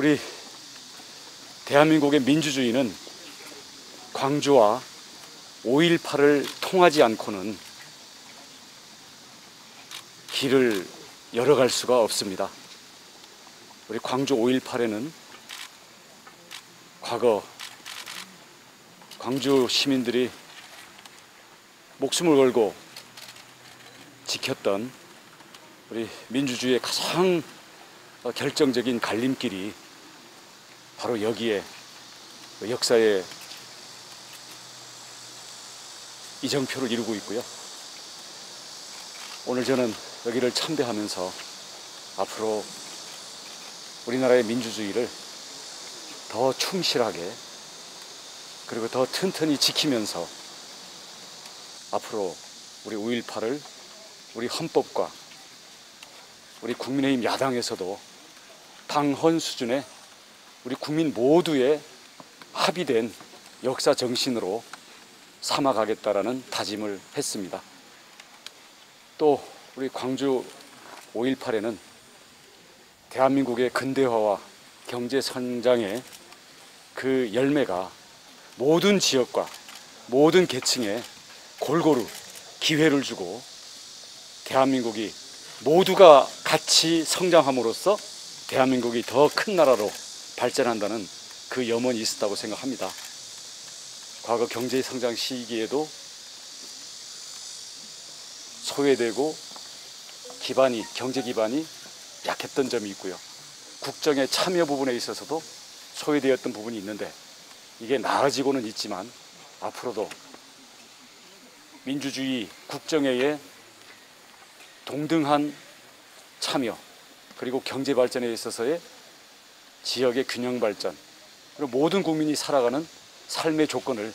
우리 대한민국의 민주주의는 광주와 5.18을 통하지 않고는 길을 열어갈 수가 없습니다. 우리 광주 5.18에는 과거 광주 시민들이 목숨을 걸고 지켰던 우리 민주주의의 가장 결정적인 갈림길이 바로 여기에 역사의 이정표를 이루고 있고요. 오늘 저는 여기를 참배하면서 앞으로 우리나라의 민주주의를 더 충실하게 그리고 더 튼튼히 지키면서 앞으로 우리 5.18을 우리 헌법과 우리 국민의힘 야당에서도 당헌 수준의 우리 국민 모두의 합의된 역사 정신으로 삼아가겠다라는 다짐을 했습니다. 또 우리 광주 5.18에는 대한민국의 근대화와 경제 성장의 그 열매가 모든 지역과 모든 계층에 골고루 기회를 주고 대한민국이 모두가 같이 성장함으로써 대한민국이 더 큰 나라로 발전한다는 그 염원이 있었다고 생각합니다. 과거 경제 성장 시기에도 소외되고 경제 기반이 약했던 점이 있고요. 국정의 참여 부분에 있어서도 소외되었던 부분이 있는데 이게 나아지고는 있지만 앞으로도 민주주의 국정회의 동등한 참여 그리고 경제 발전에 있어서의 지역의 균형 발전 그리고 모든 국민이 살아가는 삶의 조건을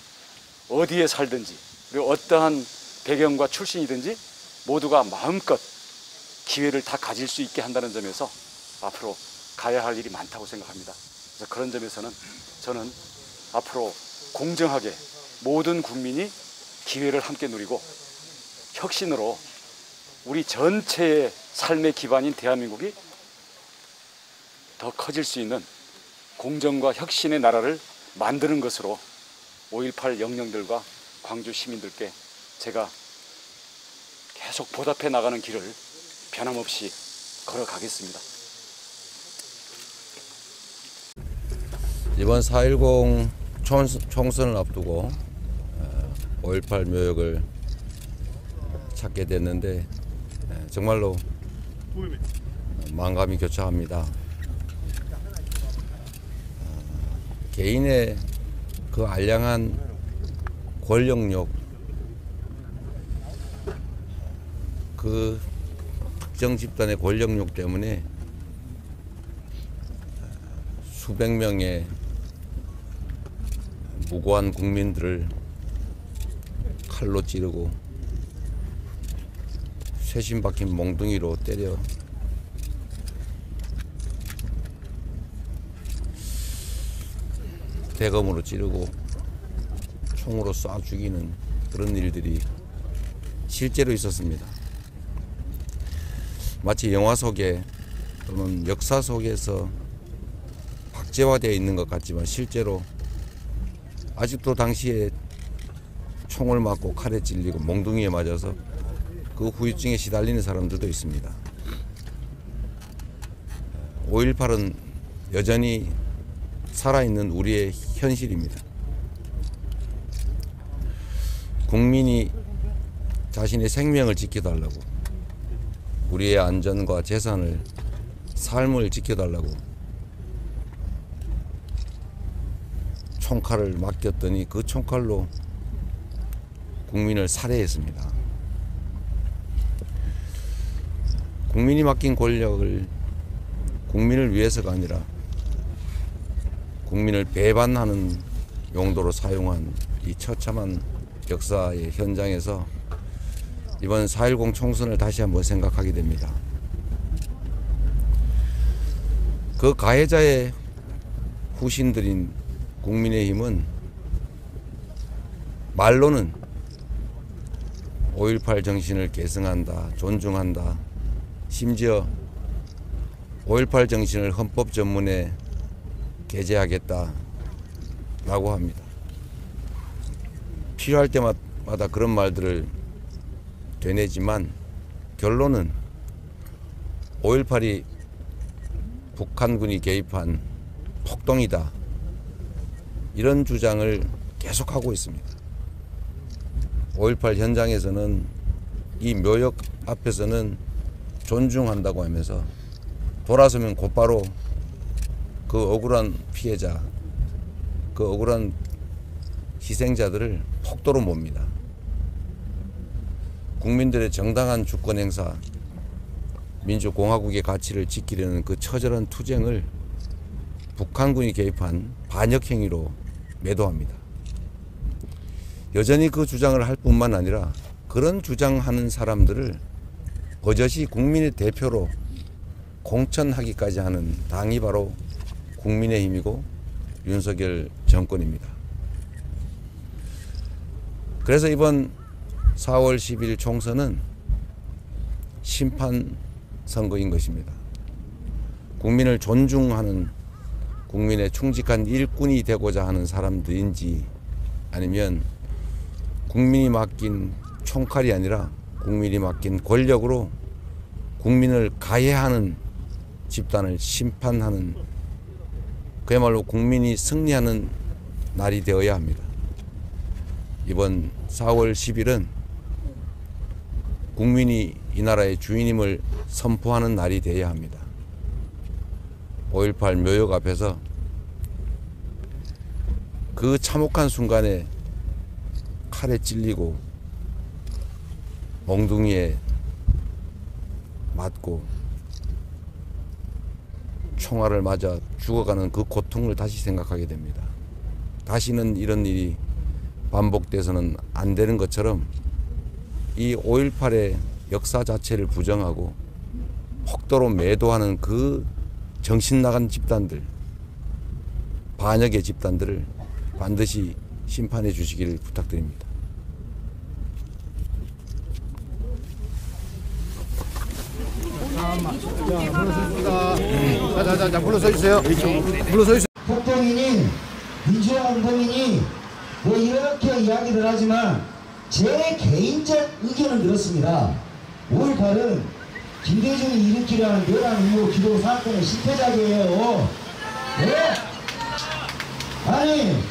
어디에 살든지 그리고 어떠한 배경과 출신이든지 모두가 마음껏 기회를 다 가질 수 있게 한다는 점에서 앞으로 가야 할 일이 많다고 생각합니다. 그래서 그런 점에서는 저는 앞으로 공정하게 모든 국민이 기회를 함께 누리고 혁신으로 우리 전체의 삶의 기반인 대한민국이 더 커질 수 있는 공정과 혁신의 나라를 만드는 것으로 5.18 영령들과 광주 시민들께 제가 계속 보답해 나가는 길을 변함없이 걸어가겠습니다. 이번 4.10 총선을 앞두고 5.18 묘역을 찾게 됐는데 정말로 만감이 교차합니다. 개인의 그 알량한 권력욕, 그 특정 집단의 권력욕 때문에 수백 명의 무고한 국민들을 칼로 찌르고 쇠신 박힌 몽둥이로 때려 대검으로 찌르고 총으로 쏴 죽이는 그런 일들이 실제로 있었습니다. 마치 영화 속에 또는 역사 속에서 박제화되어 있는 것 같지만 실제로 아직도 당시에 총을 맞고 칼에 찔리고 몽둥이에 맞아서 그 후유증에 시달리는 사람들도 있습니다. 5.18은 여전히 살아있는 우리의 현실입니다. 국민이 자신의 생명을 지켜달라고, 우리의 안전과 재산을, 삶을 지켜달라고 총칼을 맡겼더니 그 총칼로 국민을 살해했습니다. 국민이 맡긴 권력을 국민을 위해서가 아니라 국민을 배반하는 용도로 사용한 이 처참한 역사의 현장에서 이번 4.10 총선을 다시 한번 생각하게 됩니다. 그 가해자의 후신들인 국민의힘은 말로는 5.18 정신을 계승한다, 존중한다, 심지어 5.18 정신을 헌법 전문에 게재하겠다라고 합니다. 필요할 때마다 그런 말들을 되뇌지만 결론은 5.18이 북한군이 개입한 폭동이다, 이런 주장을 계속하고 있습니다. 5.18 현장에서는 이 묘역 앞에서는 존중한다고 하면서 돌아서면 곧바로 그 억울한 피해자, 그 억울한 희생자들을 폭도로 몹니다. 국민들의 정당한 주권 행사, 민주공화국의 가치를 지키려는 그 처절한 투쟁을 북한군이 개입한 반역 행위로 매도합니다. 여전히 그 주장을 할 뿐만 아니라 그런 주장하는 사람들을 버젓이 국민의 대표로 공천하기까지 하는 당이 바로 국민의힘이고 윤석열 정권입니다. 그래서 이번 4월 10일 총선은 심판 선거인 것입니다. 국민을 존중하는, 국민의 충직한 일꾼이 되고자 하는 사람들인지, 아니면 국민이 맡긴 총칼이 아니라 국민이 맡긴 권력으로 국민을 가해하는 집단을 심판하는, 그야말로 국민이 승리하는 날이 되어야 합니다. 이번 4월 10일은 국민이 이 나라의 주인임을 선포하는 날이 되어야 합니다. 5.18 묘역 앞에서 그 참혹한 순간에 칼에 찔리고 몽둥이에 맞고 총알을 맞아 죽어가는 그 고통을 다시 생각하게 됩니다. 다시는 이런 일이 반복돼서는 안 되는 것처럼 이 5.18의 역사 자체를 부정하고 폭도로 매도하는 그 정신 나간 집단들, 반역의 집단들을 반드시 심판해 주시기를 부탁드립니다. 자, 불러서 주세요. 불러서 주세요. 폭동이니 민주화 운동이니 뭐 이렇게 이야기를 하지만 제 개인적 의견은 그렇습니다. 5.18은 김대중이 일으키려는 묘한 이후 기도 사건의 실패작이에요. 네? 아니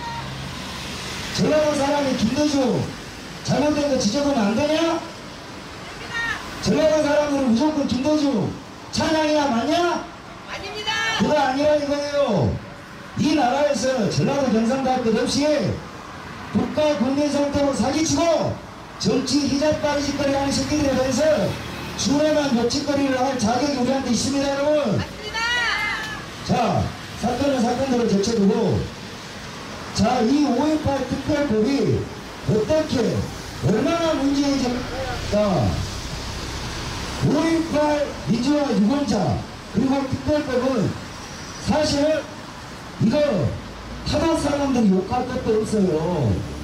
전라도 사람이 김대중 잘못된 거 지적하면 안 되냐? 전라도 사람들은 무조건 김대중 찬양해야 맞냐? 아닙니다. 그거 아니라 이거예요. 이 나라에서 전라도 경상도 할 것 없이 국가 국민 상태로 사기치고 정치 희잡 빠지짓거리 하는 새끼들에 대해서 주례만 며칠거리를 할 자격이 우리한테 있습니다, 여러분. 맞습니다. 자, 사건은 사건대로 제쳐두고, 자, 이 5.18 특별법이 어떻게 얼마나 문제인지입니다. 5.18 민주화 유공자 그리고 특별법은 사실 이거 타도 사람들이 욕할 것도 없어요.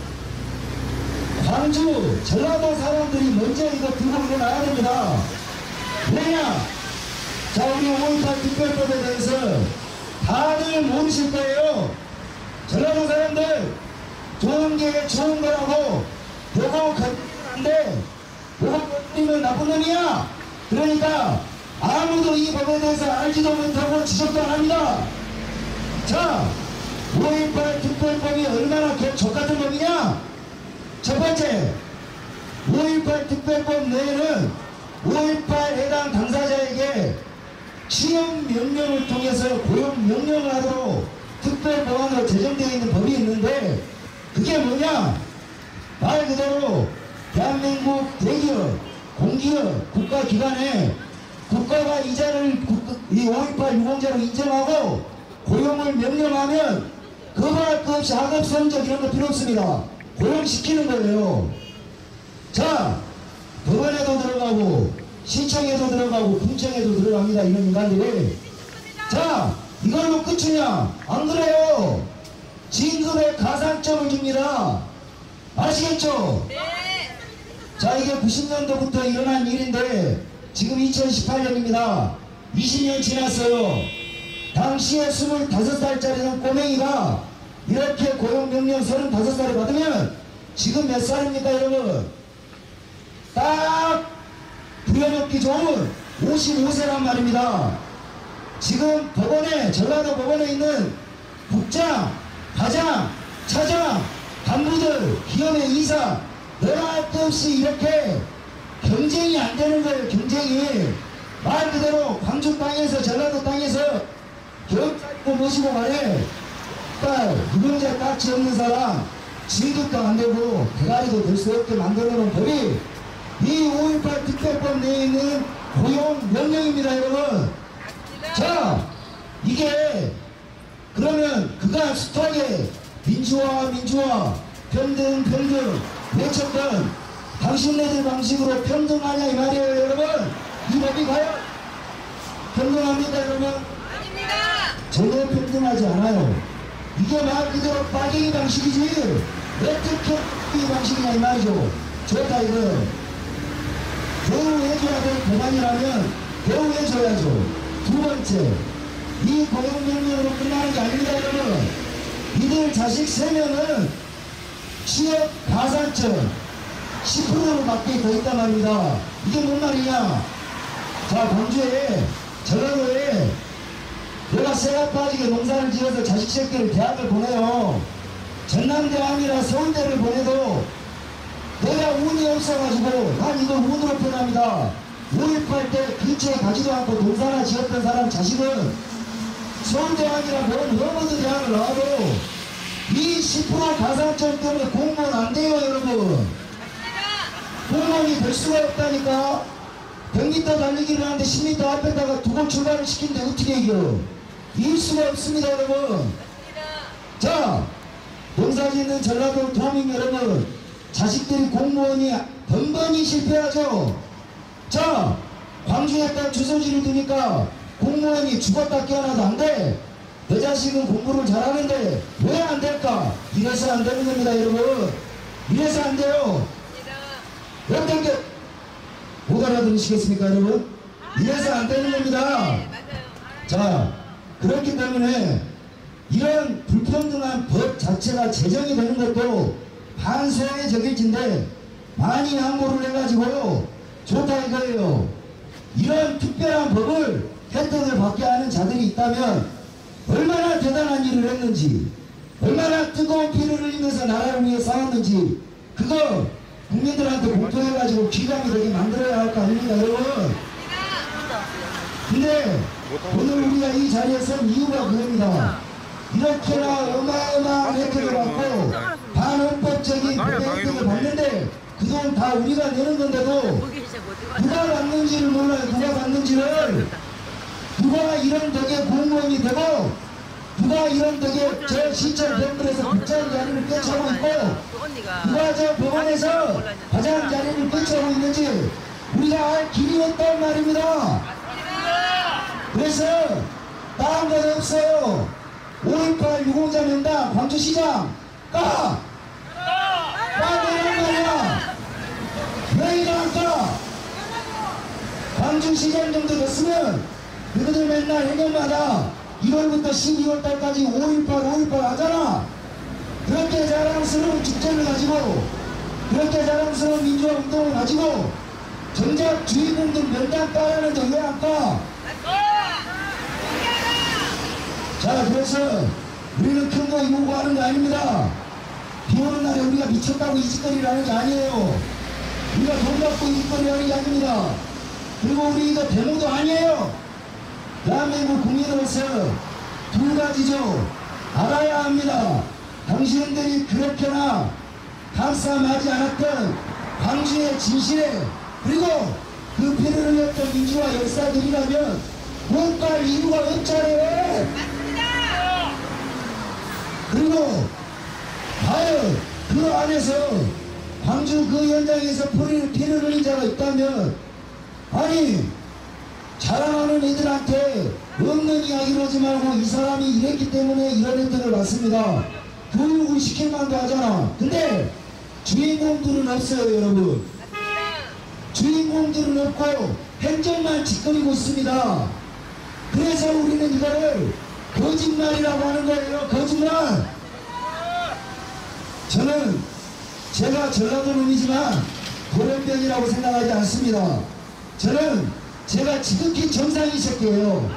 광주 전라도 사람들이 먼저 이거 들고 일어나야 됩니다. 왜냐? 자, 우리 5.18 특별법에 대해서 다들 모르실 거예요. 전라도 사람들 좋은 게 좋은 거라고 요거 건드리는데 요거 건드리면 나쁜 놈이야. 그러니까 아무도 이 법에 대해서 알지도 못하고 지적도 안 합니다. 자, 5.18 특별법이 얼마나 족같은 법이냐? 첫 번째, 5.18 특별법 내에는 5.18 해당 당사자에게 취업 명령을 통해서 고용 명령을 하도록 특별법안으로 제정되어 있는 법이 있는데, 그게 뭐냐? 말 그대로 대한민국 대기업, 공기업, 국가기관에 국가가 이자를 이 5.18 유공자로 인정하고 고용을 명령하면 거부할 것 없이 학업 성적 이런 거 필요 없습니다. 고용시키는 거예요. 자, 법원에도 들어가고 시청에도 들어가고 군청에도 들어갑니다, 이런 인간들이. 자, 이걸로 끝이냐? 안 그래요. 진급에 가산점을 줍니다. 아시겠죠? 네. 자, 이게 90년도부터 일어난 일인데 지금 2018년입니다. 20년 지났어요. 당시에 25살짜리는 꼬맹이가 이렇게 고용명령 35살을 받으면 지금 몇 살입니까 여러분? 딱 부여먹기 좋은 55세란 말입니다. 지금 법원에, 전라도 법원에 있는 국장, 과장, 차장, 간부들, 기업의 이사 너나 없이 이렇게 경쟁이 안 되는 거예요. 경쟁이 말 그대로 광주 땅에서, 전라도 땅에서 경찰이고 모시고 말해 딱 유병자 딱지 없는 사람 진급도 안 되고 대가리도 될 수 없게 만들어놓은 법이 이 5.18 특별법 내에 있는 고용 명령입니다 여러분. 자, 이게 그러면 그가 숱하게 민주화 평등 외쳤던 당신네들 방식으로 평등하냐 이 말이에요 여러분. 이 법이 과연 평등합니까 여러분? 아닙니다. 전혀 평등하지 않아요. 이게 말 그대로 빠갱이 방식이지 어떻게 이 방식이냐 이 말이죠. 좋다 이거. 겨우 해줘야 될 법안이라면 겨우 해줘야죠. 두 번째, 이 고용명령으로 끝나는 게 아닙니다 여러분. 이들 자식 3명은 취업 가산점 10%로 밖에 더 있단 말입니다. 이게 뭔 말이냐. 자, 광주에, 전라도에 내가 새가 빠지게 농사를 지어서 자식 새끼를 대학을 보내요. 전남대학이나 서울대를 보내도 내가 운이 없어가지고 난 이걸 운으로 표현합니다. 5.18 때 근처에 가지도 않고 농사나 지었던 사람 자식은 서울대학이나 모든 허버드 대학을 나와도 이 10% 가산점 때문에 공무원 안 돼요 여러분. 공무원이 될 수가 없다니까. 100m 달리기를 하는데 10m 앞에다가 두고 출발을 시키는데 어떻게 이겨? 이길 수가 없습니다 여러분. 자, 농사 짓는 전라도 도민 여러분, 자식들이 공무원이 번번이 실패하죠. 자, 광주에 딱 주소지를 두니까 공무원이 죽었다 깨어나도 안 돼. 내 자식은 공부를 잘하는데 왜 안 될까? 이래서 안 되는 겁니다 여러분. 이래서 안 돼요. 어떻게 못 알아들으시겠습니까 여러분? 이래서 안 되는 겁니다. 자, 그렇기 때문에 이런 불평등한 법 자체가 제정이 되는 것도 반소의 적일진데 많이 양보를 해가지고 좋다 이거예요. 이런 특별한 법을 혜택을 받게 하는 자들이 있다면 얼마나 대단한 일을 했는지, 얼마나 뜨거운 피를 흘리면서 나라를 위해 싸웠는지 그거 국민들한테 공표해가지고 기감이 되게 만들어야 할 거 아닙니까 여러분? 근데 오늘 우리가 이 자리에 선 이유가 그겁니다. 이렇게나 어마어마한 혜택을 받고 반헌법적인 혜택을 받는데 그 돈 다 우리가 내는 건데도 누가 받는지를 몰라요. 누가 받는지를. 누가 이런 덕에 공무원이 되고 누가 이런 덕에 저 시청 병원에서 국장 자리를 꿰차고 있고 누가 저 법원에서 과장 자리를 꿰차고 있는지 우리가 알 길이 없단 말입니다. 그래서 다른 건 없어요. 5.18 유공자 명단 광주시장 까! 까내란 말이야. 왜 이러 안 까? 광주시장 정도 됐으면 그들 맨날 해년마다 1월부터 12월 달까지 5.18 하잖아. 그렇게 자랑스러운 축제를 가지고 그렇게 자랑스러운 민주화 운동을 가지고 정작 주인공들 명단 까라는데 왜 안 까? 자, 그래서 우리는 큰 거 요구하는 거 아닙니다. 비 오는 날에 우리가 미쳤다고 이 짓거리를 하는 게 아니에요. 우리가 돈 받고 이 짓거리 하는 게 아닙니다. 그리고 우리 이거 데모도 아니에요. 대한민국 국민으로서 두 가지죠. 알아야 합니다. 당신들이 그렇게나 감싸하지 않았던 광주의 진실에 그리고 그 피를 흘렸던 민주화 역사들이라면 못 갈 이유가 없잖아요. 그리고 과연 그 안에서 광주 그 현장에서 피를 흘린 자가 있다면 아니 자랑하는 애들한테 없는 이야기를 하지 말고 이 사람이 이랬기 때문에 이런 혜택을 받습니다. 교육을 시킬 만도 하잖아. 근데 주인공들은 없어요 여러분. 주인공들은 없고 행정만 짓거리고 있습니다. 그래서 우리는 이거를 거짓말이라고 하는 거예요. 거짓말. 저는 제가 전라도 놈이지만 돌연변이라고 생각하지 않습니다. 저는 제가 지극히 정상인 새끼예요.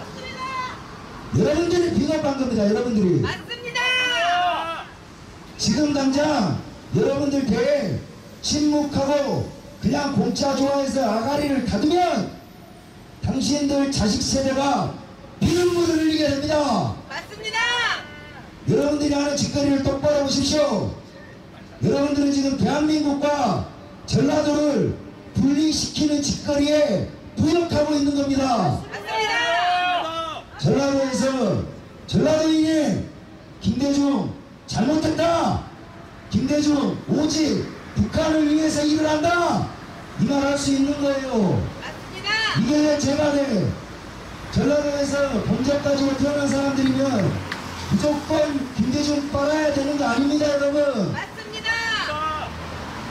여러분들이 비겁한 겁니다. 여러분들이. 맞습니다. 지금 당장 여러분들 대에 침묵하고 그냥 공짜 좋아해서 아가리를 닫으면 당신들 자식 세대가 피눈물을 흘리게 됩니다. 맞습니다. 여러분들이 하는 짓거리를 똑바로 보십시오. 여러분들은 지금 대한민국과 전라도를 분리시키는 짓거리에 부역하고 있는 겁니다. 맞습니다. 전라도에서 전라도인이 김대중 잘못했다. 김대중 오직 북한을 위해서 일을 한다. 이 말 할 수 있는 거예요. 맞습니다. 이게 제가 돼. 전라도에서 범죄 가지고 태어난 사람들이면 무조건 김대중 빨아야 되는 거 아닙니다, 여러분. 맞습니다.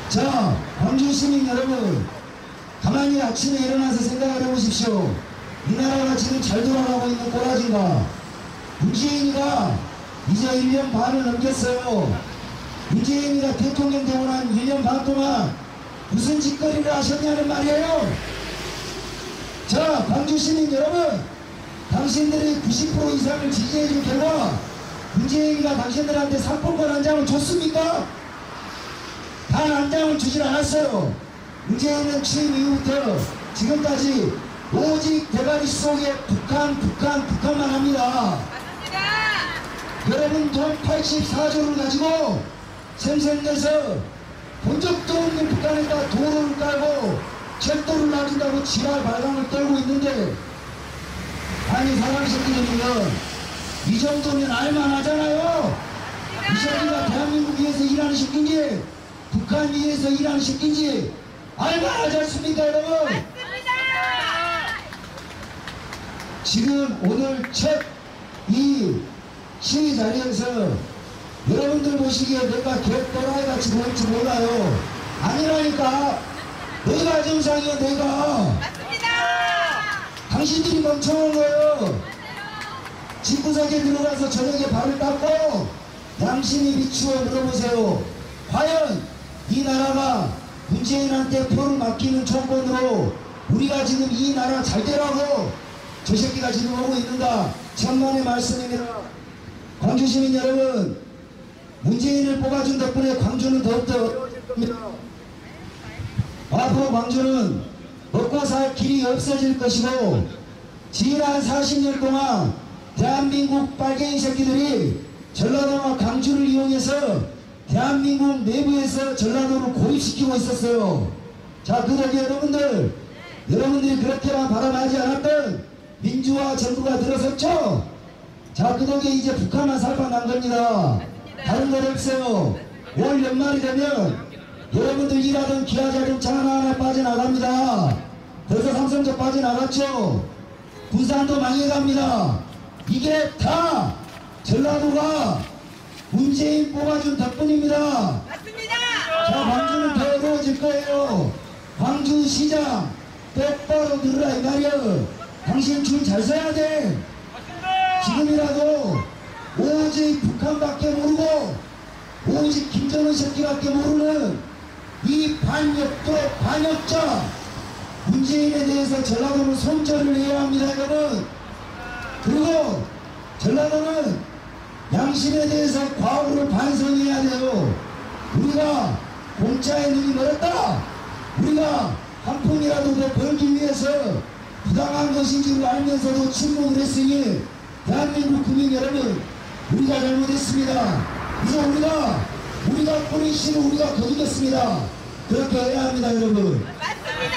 자, 광주 시민 여러분, 가만히 아침에 일어나서 생각을 해보십시오. 이 나라가 지금 잘 돌아가고 있는 꼬라지인가? 문재인이가 이제 1년 반을 넘겼어요. 문재인이가 대통령 되고 난 1년 반 동안 무슨 짓거리를 하셨냐는 말이에요. 자, 광주 시민 여러분, 당신들이 90% 이상을 지지해준 결과 문재인이가 당신들한테 상품권 한 장을 줬습니까? 단 한 장을 주질 않았어요. 문재인은 취임 이후부터 지금까지 오직 대가리 속에 북한만 합니다. 맞습니다. 여러분 돈 84조를 가지고 샘샘내서 본 적도 없는 북한에다 도로를 깔고 철도를 놔준다고 지랄 발광을 떨고 있는데, 아니 사람 새끼들이면 이 정도면 알만하잖아요. 이 새끼가 대한민국 위해서 일하는 새끼인지 북한 위해서 일하는 새끼인지 알만하지 않습니까, 여러분? 맞습니다. 지금 오늘 첫 이 시위 자리에서 여러분들 보시기에 내가 개또라이같이 보일지 몰라요. 아니라니까. 내가 정상이야, 내가. 맞습니다. 당신들이 멍청한 거예요. 집구석에 들어가서 저녁에 발을 닦고 양심이 비추어 물어보세요. 과연 이 나라가 문재인한테 표를 맡기는 조건으로 우리가 지금 이 나라 잘 되라고 저 새끼가 지금 하고 있는가? 천만의 말씀입니다. 광주 시민 여러분, 문재인을 뽑아준 덕분에 광주는 더욱더 어려워질 겁니다. 앞으로 광주는 먹고 살 길이 없어질 것이고, 지난 40년 동안 대한민국 빨갱이 새끼들이 전라도와 광주를 이용해서 대한민국 내부에서 전라도를 고립시키고 있었어요. 자, 그 덕에 여러분들이 그렇게만 바라하지 않았던 민주화 정부가 들어섰죠? 자, 그 덕에 이제 북한만 살아난 겁니다. 다른 것 없어요. 올 연말이 되면 여러분들 일하던 기아자동차 하나하나 빠져나갑니다. 벌써 삼성도 빠져나갔죠? 부산도 망해갑니다. 이게 다 전라도가 문재인 뽑아준 덕분입니다. 맞습니다. 자, 광주는 더 어려워질 거예요. 광주시장 똑바로 들으라 이 말이야. 당신 줄 잘 서야 돼. 지금이라도 오직 북한밖에 모르고 오직 김정은 새끼밖에 모르는 이 반역자 문재인에 대해서 전라도는 손절을 해야 합니다, 여러분. 그리고 전라도는 양심에 대해서 과거를 반성해야 돼요. 우리가 공짜에 눈이 멀었다. 우리가 한 푼이라도 더 벌기 위해서 부당한 것인 줄 알면서도 침묵을 했으니 대한민국 국민 여러분, 우리가 잘못했습니다. 이제 우리가 뿌린 씨를 우리가 거두겠습니다. 그렇게 해야 합니다, 여러분. 맞습니다.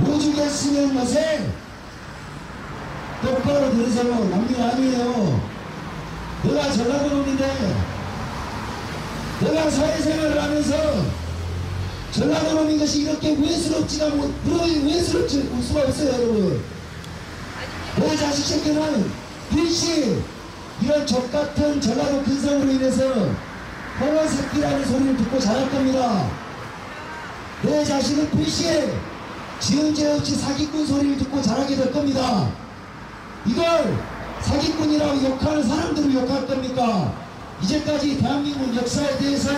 오죽했으면 뭐세? 똑바로 들으세요. 남들 아니에요. 내가 전라도 놈인데, 내가 사회생활을 하면서 전라도 놈인 것이 이렇게 외스럽지가 외스럽지 수가 없어요, 여러분. 내 자식 새끼는 필시 이런 족같은 전라도 근성으로 인해서 홍어 새끼라는 소리를 듣고 자랄 겁니다. 내 자식은 필시 지은 죄 없이 사기꾼 소리를 듣고 자라게 될 겁니다. 이걸 사기꾼이라고 욕하는 사람들을 욕할 겁니까? 이제까지 대한민국 역사에 대해서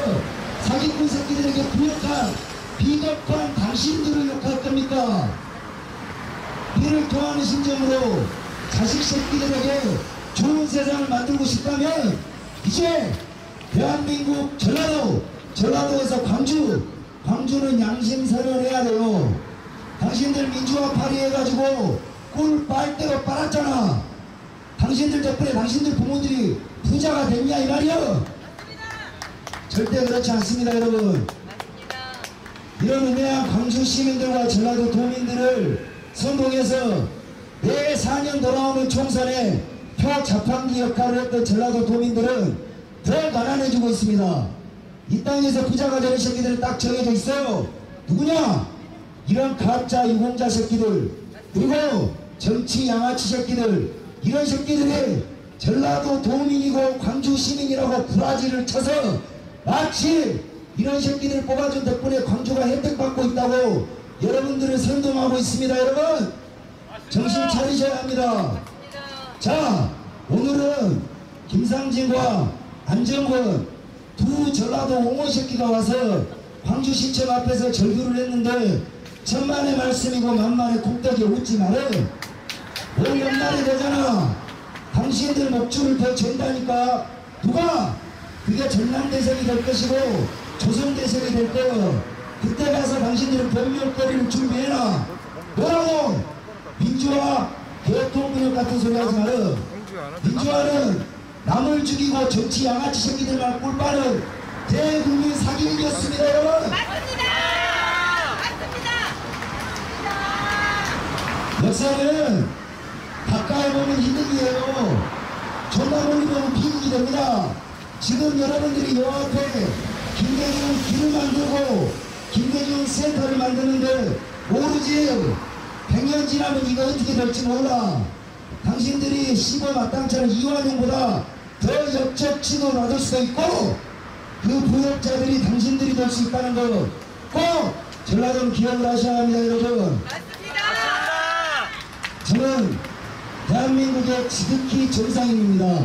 사기꾼 새끼들에게 부역한 비겁한 당신들을 욕할 겁니까? 피를 토하는 심정으로 자식 새끼들에게 좋은 세상을 만들고 싶다면 이제 대한민국 전라도에서 광주는 양심선언 해야 돼요. 당신들 민주화 발의해가지고 꿀 빨대로 빨았잖아. 당신들 덕분에 당신들 부모들이 부자가 됐냐 이 말이야. 절대 그렇지 않습니다 여러분. 이런 음해한 광주 시민들과 전라도 도민들을 선동해서 매 4년 돌아오는 총선에 표 자판기 역할을 했던 전라도 도민들은 더 가난해지고 있습니다. 이 땅에서 부자가 되는 새끼들은 딱 정해져 있어요. 누구냐? 이런 가짜 유공자 새끼들, 그리고 정치 양아치 새끼들, 이런 새끼들이 전라도 도민이고 광주 시민이라고 구라지를 쳐서 마치 이런 새끼들 뽑아준 덕분에 광주가 혜택받고 있다고 여러분들을 선동하고 있습니다. 여러분 정신 차리셔야 합니다. 자, 오늘은 김상진과 안정권 두 전라도 옹호 새끼가 와서 광주시청 앞에서 절규를 했는데 천만의 말씀이고 만만의 콩떡이 웃지 말아. 올 연말이 되잖아. 당신들 목줄을 더 잰다니까. 누가? 그게 전남대생이 될 것이고 조선대생이 될 거예요. 그때 가서 당신들은 변명거리를 준비해라. 뭐라고? 민주화 개통근육 같은 소리 하지 마라. 민주화는 남을 죽이고 정치 양아치 새끼들만 꿀빠는 대국민 사기극이었습니다 여러분. 맞습니다. 역사는 가까이 보면 이득이에요. 존나 멀리 보면 비극이 됩니다. 지금 여러분들이 요 앞에 김대중 길을 만들고 김대중 센터를 만드는데 모르지 100년 지나면 이거 어떻게 될지 몰라. 당신들이 시범 마땅처럼 이완용보다 더 역적치도 받을 수도 있고 그 부역자들이 당신들이 될 수 있다는 거 꼭 전라도는 기억을 하셔야 합니다 여러분. 맞습니다. 저는 대한민국의 지극히 정상인입니다.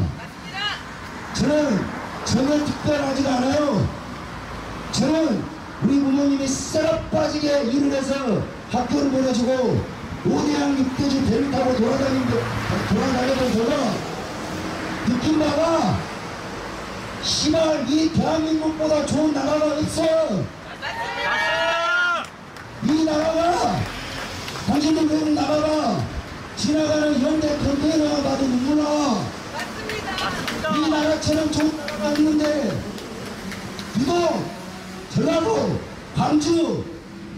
저는 전혀 특별하지도 않아요. 저는 우리 부모님이 썩 빠지게 일을 해서 학교를 보내주고 5대양 6대주 배를 타고 돌아다니던 제가 느낀 바가 씨발 이 대한민국보다 좋은 나라가 없어. 이 나라가 당신들 외국 나라가 지나가는 현대 컨테이너가 봐도 눈물 나. 이 나라처럼 좋은 나라가 있는데 이거 전라도 광주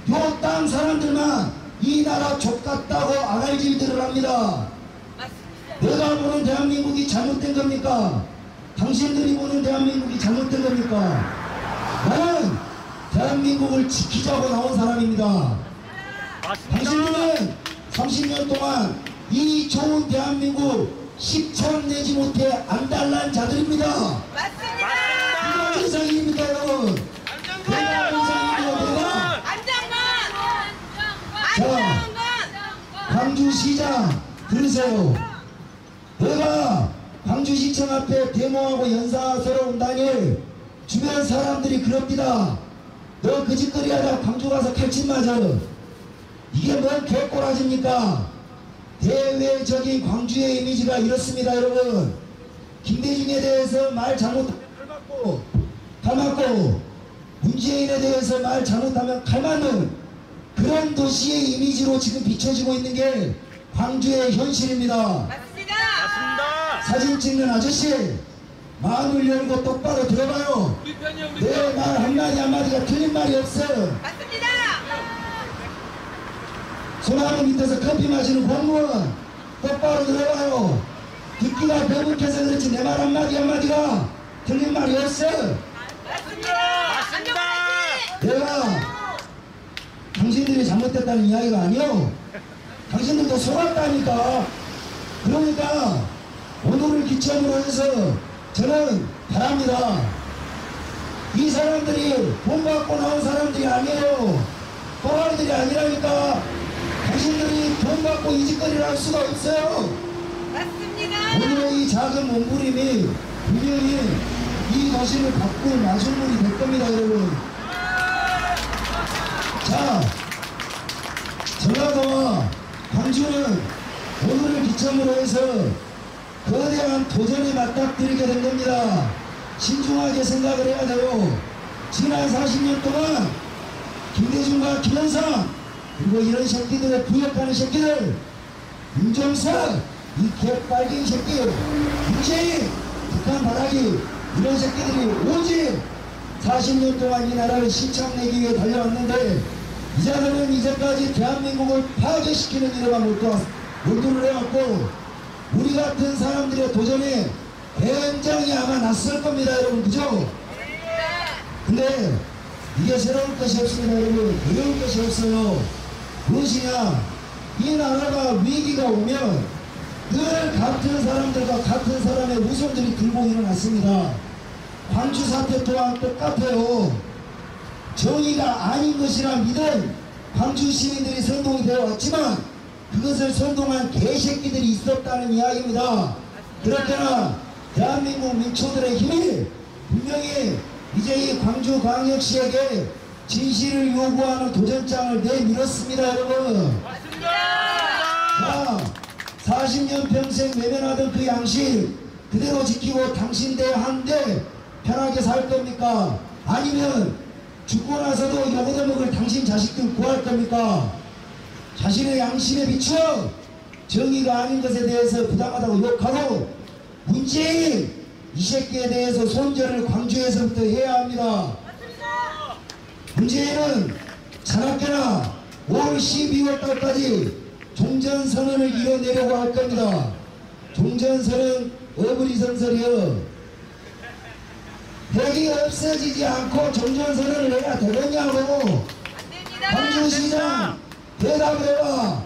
요 땅 사람들만 이 나라 족같다고 아갈질들을 합니다. 내가 보는 대한민국이 잘못된 겁니까? 당신들이 보는 대한민국이 잘못된 겁니까? 나는 대한민국을 지키자고 나온 사람입니다. 당신들은 30년 동안 이 좋은 대한민국 10천 내지 못해 안달난 자들입니다. 누가 정상입니까 여러분? 내가 정상입니다. 내가. 자, 광주시장 들으세요. 내가 광주시청 앞에 데모하고 연사스러운 당일 주변 사람들이 그럽니다. 너 그 짓거리 하다 광주 가서 칼집 맞아. 이게 뭔 개꼬라지입니까? 대외적인 광주의 이미지가 이렇습니다 여러분. 김대중에 대해서 말 잘못하면 칼 맞고 문재인에 대해서 말 잘못하면 칼 맞는 그런 도시의 이미지로 지금 비춰지고 있는 게 광주의 현실입니다. 사진 찍는 아저씨 마음을 열고 똑바로 들어봐요. 내 말 한마디 한마디가 틀린 말이 없어. 소나무 밑에서 커피 마시는 공무원 똑바로 들어봐요. 듣기가 배북해서 그렇지 내 말 한마디 한마디가 틀린 말이 없어. 내가 당신들이 잘못됐다는 이야기가 아니요. 당신들도 속았다니까. 그러니까 오늘을 기점으로 해서 저는 바랍니다. 이 사람들이 돈 받고 나온 사람들이 아니에요. 또라이들이 아니라니까. 당신들이 돈 받고 이 짓거리를 할 수가 없어요. 오늘의 이 작은 몸부림이 분명히 이 도시를 바꿀 마중물이 될 겁니다, 여러분. 자, 전라도와 광주는 오늘을 기점으로 해서 거대한 도전에 맞닥뜨리게 된 겁니다. 신중하게 생각을 해야 돼요. 지난 40년 동안 김대중과 김영삼 그리고 이런 새끼들을 부역하는 새끼들, 윤정석, 이 개빨갱이 새끼, 문재인, 북한 바라기, 이런 새끼들이 오직 40년 동안 이 나라를 신창내기 위해 달려왔는데, 이자들은 이제까지 대한민국을 파괴시키는 일에만 몰두를 해왔고, 우리 같은 사람들의 도전에 굉장히 아마 낯설 겁니다, 여러분. 그죠? 근데 이게 새로울 것이 없습니다, 여러분. 어려울 것이 없어요. 무엇이냐? 이 나라가 위기가 오면 늘 같은 사람들과 같은 사람의 후손들이 들고 일어났습니다. 광주 사태 또한 똑같아요. 정의가 아닌 것이라 믿은 광주 시민들이 선동이 되어 왔지만 그것을 선동한 개새끼들이 있었다는 이야기입니다. 그렇게나 대한민국 민초들의 힘이 분명히 이제 이 광주광역시에게 진실을 요구하는 도전장을 내밀었습니다, 여러분. 자, 40년 평생 외면하던 그 양식 그대로 지키고 당신대 한대 편하게 살 겁니까? 아니면 죽고 나서도 요거도 먹을 당신 자식들 구할 겁니까? 자신의 양심에 비추어 정의가 아닌 것에 대해서 부당하다고 욕하고 문재인 이 새끼에 대해서 손절을 광주에서부터 해야 합니다. 문재인은 자나깨나 올 12월 달까지 종전선언을 이뤄내려고 할 겁니다. 종전선언 어불이성설이여. 핵이 없어지지 않고 종전선언을 해야 되겠냐고. 광주시장 대답해봐.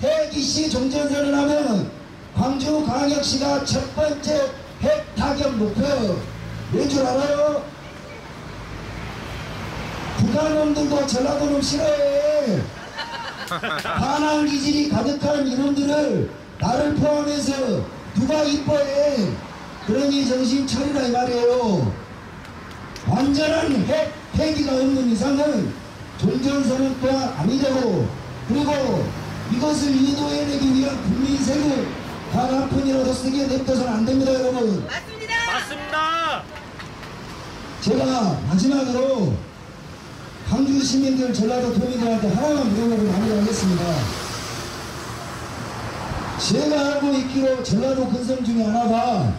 핵 이씨 종전선언을 하면 광주광역시가 첫 번째 핵 타격 목표 왠 줄 알아요? 북한놈들도 전라도놈 싫어해. 반항 기질이 가득한 이놈들을 나를 포함해서 누가 이뻐해. 그러니 정신 차리라 이 말이에요. 완전한 핵 폐기가 없는 이상은 종전선언 또한 아니 되고, 그리고 이것을 유도해내기 위한 국민 세금 단 한 푼이라도 쓰게 냅둬서는 안 됩니다, 여러분. 맞습니다. 제가 마지막으로 광주 시민들, 전라도 도민들한테 하나만 물어보고 마무리하겠습니다. 제가 알고 있기로 전라도 근성 중에 하나가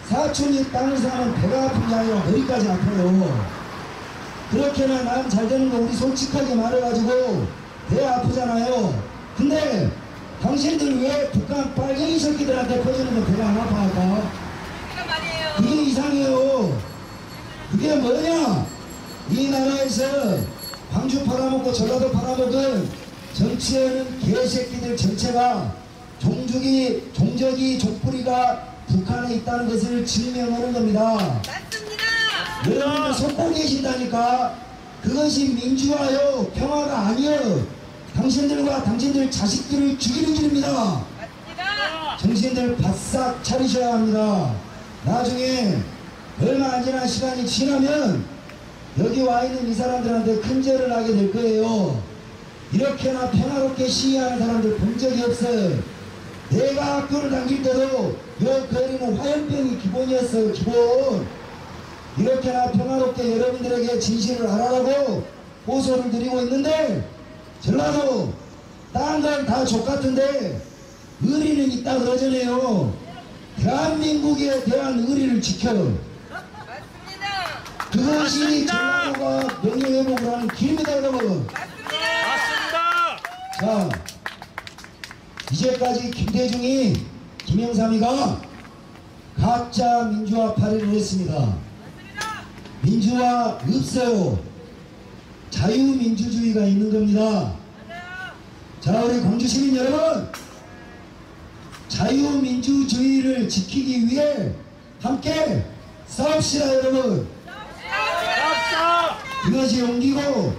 사촌이 땅을 사면 배가 아픈 게 아니라 머리까지 아파요. 그렇게나 난 잘 되는 거 우리 솔직하게 말해가지고 배 아프잖아요. 근데 당신들 왜 북한 빨갱이 새끼들한테 퍼주는 거 배가 안 아파할까? 그게 이상해요. 그게 뭐냐? 이 나라에서 광주 팔아먹고 전라도 팔아먹은 정치하는 개새끼들 전체가 종적이 족부리가 북한에 있다는 것을 증명하는 겁니다. 맞습니다. 여러분들 속고 계신다니까. 그것이 민주화요 평화가 아니요 당신들과 당신들 자식들을 죽이는 길입니다. 맞습니다. 정신들 바싹 차리셔야 합니다. 나중에 얼마 안 지난 시간이 지나면 여기 와 있는 이 사람들한테 큰 죄를 하게 될 거예요. 이렇게나 평화롭게 시위하는 사람들 본 적이 없어요. 내가 학교를 다닐 때도 요 거리는 화염병이 기본이었어요. 기본. 이렇게나 평화롭게 여러분들에게 진실을 알아라고 호소를 드리고 있는데, 전라도 딴 건 다 족같은데 의리는 있다 그러잖아요. 대한민국에 대한 의리를 지켜. 맞습니다. 그것이 전라도가 명예회복을 하는 길입니다, 여러분. 맞습니다. 자, 이제까지 김대중이, 김영삼이가 가짜 민주화 발의를 했습니다. 민주화 없어요. 자유민주주의가 있는 겁니다. 자, 우리 광주 시민 여러분, 자유민주주의를 지키기 위해 함께 싸웁시다, 여러분. 싸웁시다. 그것이 용기고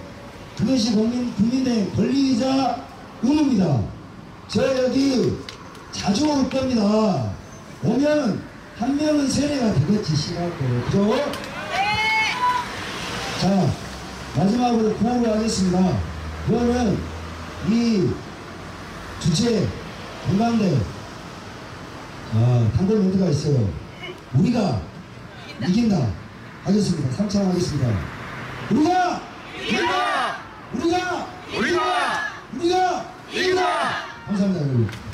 그것이 국민의 권리이자 의무입니다. 저 여기 자주 올 겁니다. 오면 한 명은 세례가 되겠지, 시간대로. 그죠? 자, 마지막으로 구호를 하겠습니다. 그러면 이 주체 건강대 단골 멘트가 있어요. 우리가 이긴다 하겠습니다. 3차 하겠습니다. 우리가 이긴다. 우리가 이긴다. 감사합니다, 여러분.